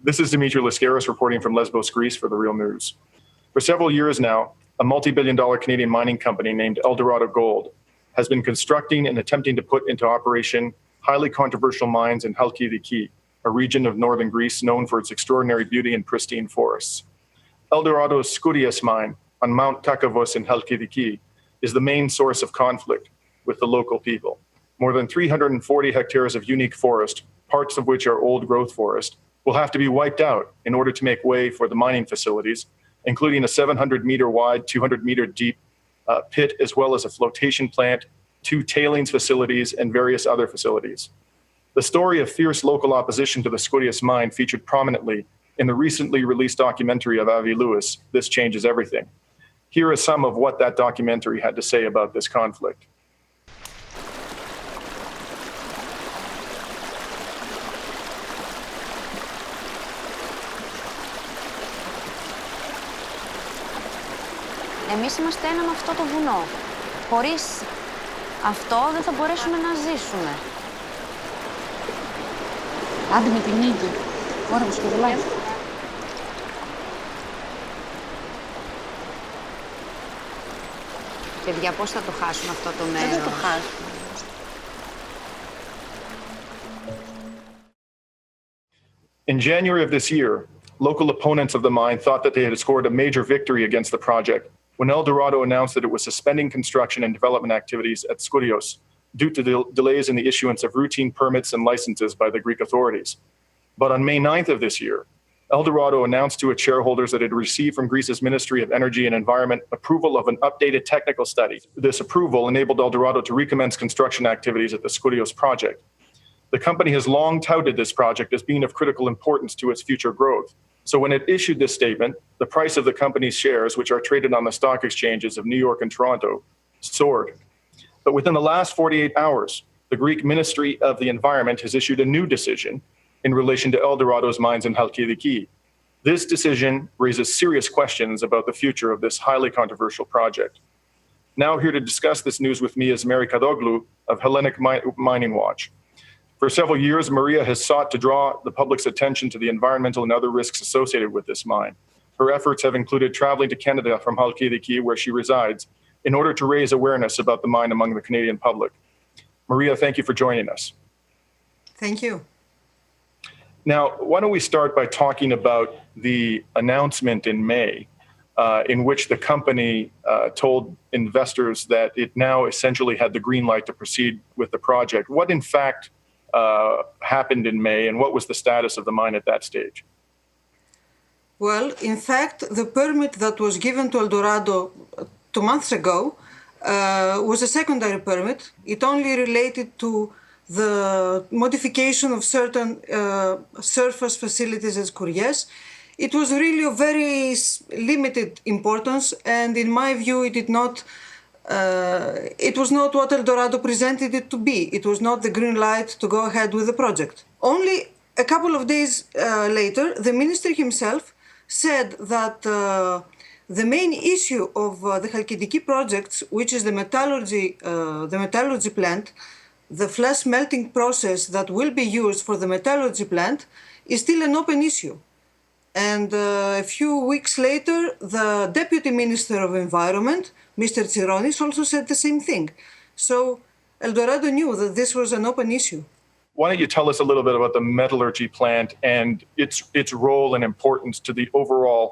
This is Dimitri Skouries reporting from Lesbos, Greece for The Real News. For several years now, a multi-billion-dollar Canadian mining company named Eldorado Gold has been constructing and attempting to put into operation highly controversial mines in Chalkidiki, a region of northern Greece known for its extraordinary beauty and pristine forests. Eldorado's Skouries mine on Mount Kakavos in Chalkidiki is the main source of conflict with the local people. More than 340 hectares of unique forest, parts of which are old growth forest, will have to be wiped out in order to make way for the mining facilities, including a 700-meter wide, 200-meter deep pit, as well as a flotation plant, 2 tailings facilities, and various other facilities. The story of fierce local opposition to the Skouries mine featured prominently in the recently released documentary of Avi Lewis, This Changes Everything. Here is some of what that documentary had to say about this conflict. Εμείς είμαστε ένα με αυτό το βουνό. Χωρίς αυτό δεν θα μπορέσουμε να ζήσουμε. Άντε με την νίκη. Ώρα που σκοτεινάει. Παιδιά, πώς θα το χάσουμε αυτό το μέρος? Δεν θα το χάσουμε. In January of this year, local opponents of the mine thought that they had scored a major victory against the project when Eldorado announced that it was suspending construction and development activities at Skouries due to delays in the issuance of routine permits and licenses by the Greek authorities. But on May 9th of this year, Eldorado announced to its shareholders that it had received from Greece's Ministry of Energy and Environment approval of an updated technical study. This approval enabled Eldorado to recommence construction activities at the Skouries project. The company has long touted this project as being of critical importance to its future growth. So when it issued this statement, the price of the company's shares, which are traded on the stock exchanges of New York and Toronto, soared. But within the last 48 hours, the Greek Ministry of the Environment has issued a new decision in relation to Eldorado's mines in Chalkidiki. This decision raises serious questions about the future of this highly controversial project. Now here to discuss this news with me is Mary Kadoglou of Hellenic Mining Watch. For several years, Maria has sought to draw the public's attention to the environmental and other risks associated with this mine. Her efforts have included traveling to Canada from Chalkidiki, where she resides, in order to raise awareness about the mine among the Canadian public. Maria, thank you for joining us. Thank you. Now, why don't we start by talking about the announcement in May in which the company told investors that it now essentially had the green light to proceed with the project. What, in fact, happened in May, and what was the status of the mine at that stage? Well, in fact, the permit that was given to Eldorado 2 months ago was a secondary permit. It only related to the modification of certain surface facilities at Skouries. It was really of very limited importance, and in my view, it was not what Eldorado presented it to be. It was not the green light to go ahead with the project. Only a couple of days later, the minister himself said that the main issue of the Chalkidiki projects, which is the metallurgy plant, the flash melting process that will be used for the metallurgy plant, is still an open issue. And a few weeks later, the Deputy Minister of Environment, Mr. Tsironis, also said the same thing. So Eldorado knew that this was an open issue. Why don't you tell us a little bit about the metallurgy plant and its role and importance to the overall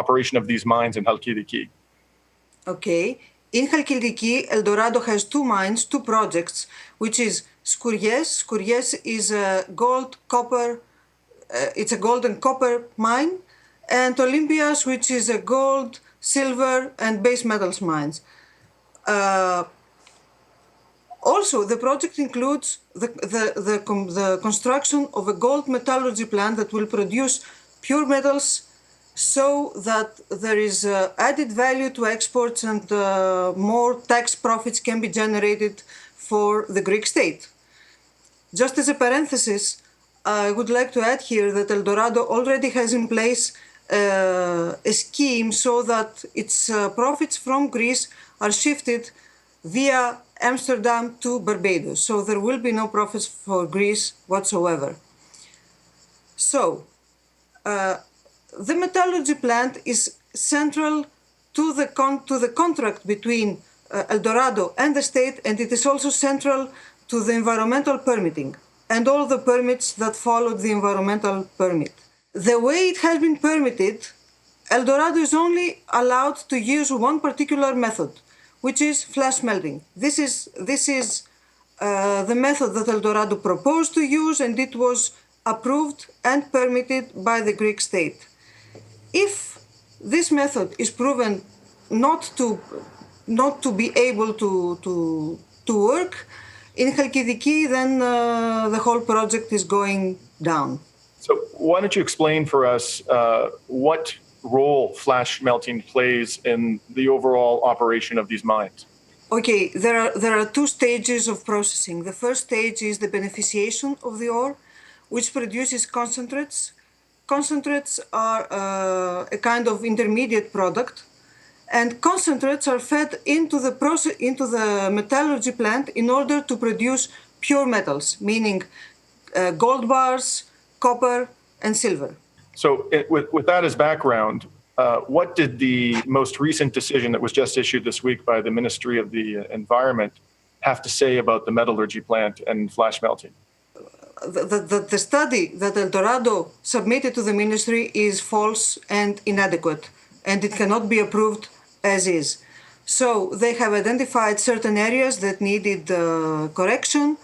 operation of these mines in Chalkidiki? Okay. In Chalkidiki, Eldorado has 2 mines, 2 projects, which is Skouries. Skouries is a gold and copper mine, and Olympias, which is a gold, silver, and base metals mines. Also, the project includes the construction of a gold metallurgy plant that will produce pure metals, so that there is added value to exports and more tax profits can be generated for the Greek state. Just as a parenthesis, I would like to add here that Eldorado already has in place a scheme so that its profits from Greece are shifted via Amsterdam to Barbados. So there will be no profits for Greece whatsoever. So, the metallurgy plant is central to the contract between Eldorado and the state, and it is also central to the environmental permitting and all the permits that followed the environmental permit. The way it has been permitted, Eldorado is only allowed to use one particular method, which is flash melting. This is the method that Eldorado proposed to use, and it was approved and permitted by the Greek state. If this method is proven not to be able to work in Chalkidiki, then the whole project is going down. So why don't you explain for us what role flash melting plays in the overall operation of these mines? Okay, there are two stages of processing. The first stage is the beneficiation of the ore, which produces concentrates. Concentrates are a kind of intermediate product, and concentrates are fed into the metallurgy plant in order to produce pure metals, meaning gold bars, copper, and silver. So with that as background, what did the most recent decision that was just issued this week by the Ministry of the Environment have to say about the metallurgy plant and flash melting? The study that Eldorado submitted to the ministry is false and inadequate, and it cannot be approved as is. So they have identified certain areas that needed correction,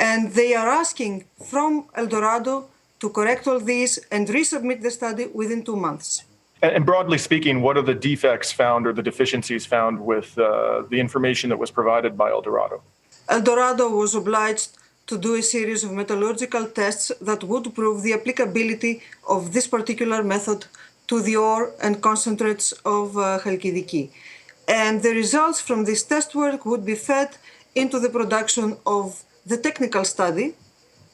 and they are asking from Eldorado to correct all these and resubmit the study within 2 months. And broadly speaking, what are the defects found or the deficiencies found with the information that was provided by Eldorado? Eldorado was obliged to do a series of metallurgical tests that would prove the applicability of this particular method to the ore and concentrates of Chalkidiki. And the results from this test work would be fed into the production of the technical study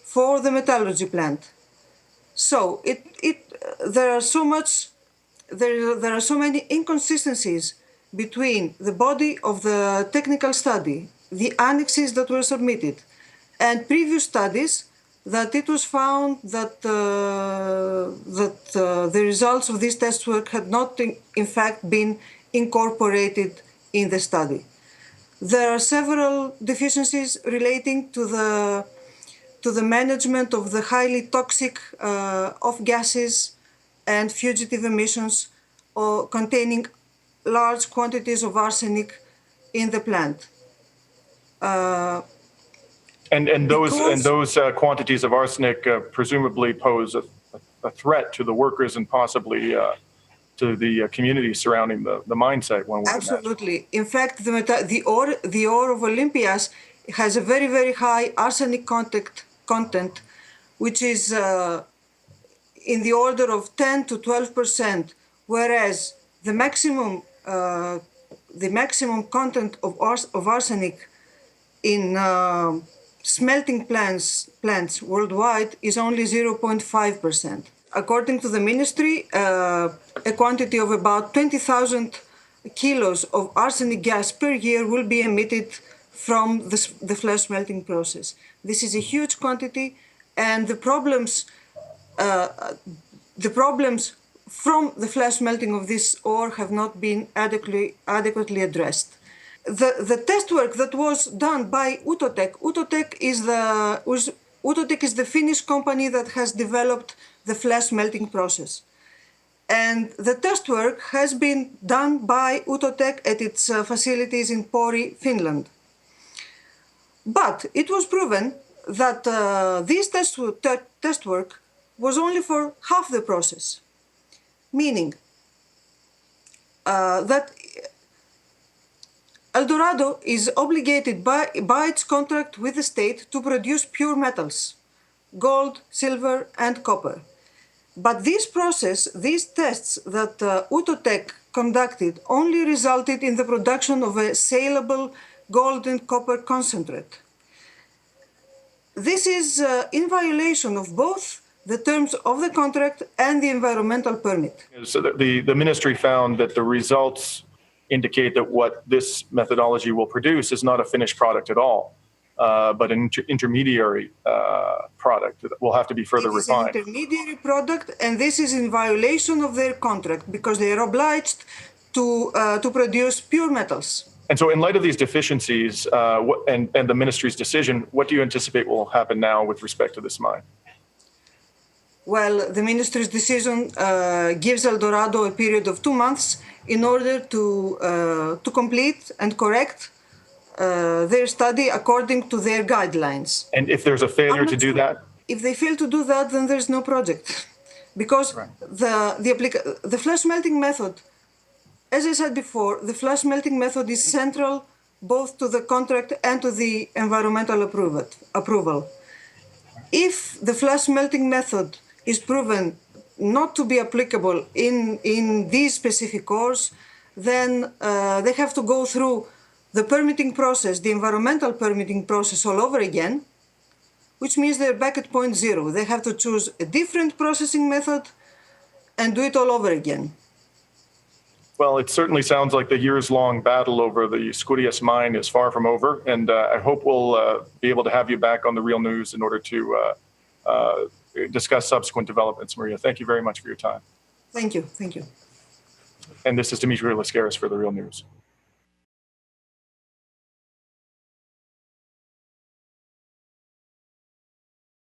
for the metallurgy plant. So there are so many inconsistencies between the body of the technical study, the annexes that were submitted, and previous studies, that it was found that the results of this test work had not in fact been incorporated in the study. There are several deficiencies relating to the management of the highly toxic off-gases and fugitive emissions containing large quantities of arsenic in the plant. And those quantities of arsenic presumably pose a threat to the workers and possibly to the community surrounding the mine site. One would Absolutely. In fact, the ore of Olympias has a very, very high arsenic content, which is in the order of 10 to 12%, whereas the maximum content of arsenic in smelting plants worldwide is only 0.5%. According to the ministry, a quantity of about 20,000 kilos of arsenic gas per year will be emitted from the flash melting process. This is a huge quantity, and the problems from the flash melting of this ore have not been adequately addressed. The test work that was done by Outotec is the Finnish company that has developed the flash melting process. And the test work has been done by Outotec at its facilities in Pori, Finland. But it was proven that this test work was only for half the process, meaning that Eldorado is obligated by its contract with the state to produce pure metals, gold, silver, and copper. But this process, these tests that Outotec conducted only resulted in the production of a saleable gold and copper concentrate. This is in violation of both the terms of the contract and the environmental permit. So the ministry found that the results indicate that what this methodology will produce is not a finished product at all. but an intermediary product that will have to be further It is an refined. intermediary product, and this is in violation of their contract because they are obliged to produce pure metals. And so in light of these deficiencies and the ministry's decision, what do you anticipate will happen now with respect to this mine? Well, the ministry's decision gives Eldorado a period of 2 months in order to complete and correct their study according to their guidelines. And if there's a failure I'm to not do sure. that, If they fail to do that, then there's no project. Because the flash melting method, as I said before, the flash melting method is central both to the contract and to the environmental approval. If the flash melting method is proven not to be applicable in these specific ores, then they have to go through the permitting process, the environmental permitting process all over again, which means they're back at point zero. They have to choose a different processing method and do it all over again. well, it certainly sounds like the years-long battle over the Skouries mine is far from over, and I hope we'll be able to have you back on the Real News in order to discuss subsequent developments. Maria, thank you very much for your time. Thank you. Thank you. And this is Dimitri Lascaris for the Real News.